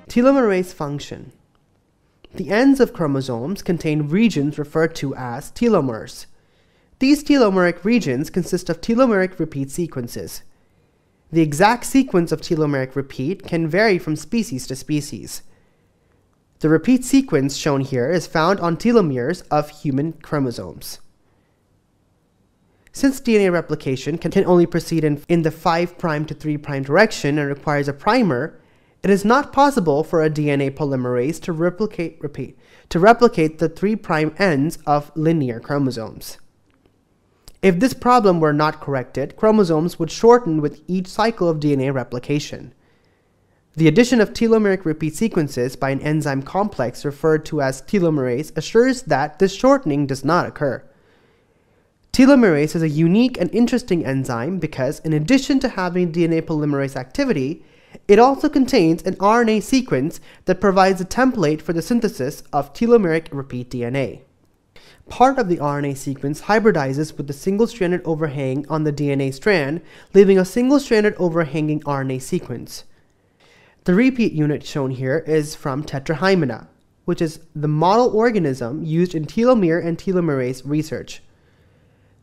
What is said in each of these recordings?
Telomerase function. The ends of chromosomes contain regions referred to as telomeres. These telomeric regions consist of telomeric repeat sequences. The exact sequence of telomeric repeat can vary from species to species. The repeat sequence shown here is found on telomeres of human chromosomes. Since DNA replication can only proceed in the 5' to 3' direction and requires a primer, it is not possible for a DNA polymerase to replicate the 3' ends of linear chromosomes. If this problem were not corrected, chromosomes would shorten with each cycle of DNA replication. The addition of telomeric repeat sequences by an enzyme complex referred to as telomerase assures that this shortening does not occur. Telomerase is a unique and interesting enzyme because, in addition to having DNA polymerase activity, it also contains an RNA sequence that provides a template for the synthesis of telomeric repeat DNA. Part of the RNA sequence hybridizes with the single-stranded overhang on the DNA strand, leaving a single-stranded overhanging RNA sequence. The repeat unit shown here is from Tetrahymena, which is the model organism used in telomere and telomerase research.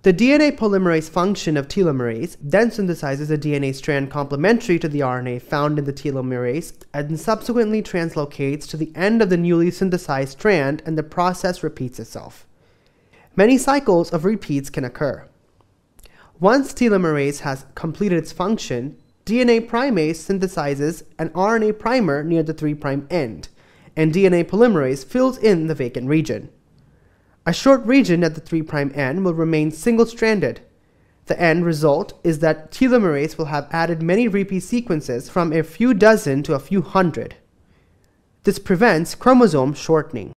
The DNA polymerase function of telomerase then synthesizes a DNA strand complementary to the RNA found in the telomerase and subsequently translocates to the end of the newly synthesized strand, and the process repeats itself. Many cycles of repeats can occur. Once telomerase has completed its function, DNA primase synthesizes an RNA primer near the 3' end, and DNA polymerase fills in the vacant region. A short region at the 3' end will remain single-stranded. The end result is that telomerase will have added many repeat sequences from a few dozen to a few hundred. This prevents chromosome shortening.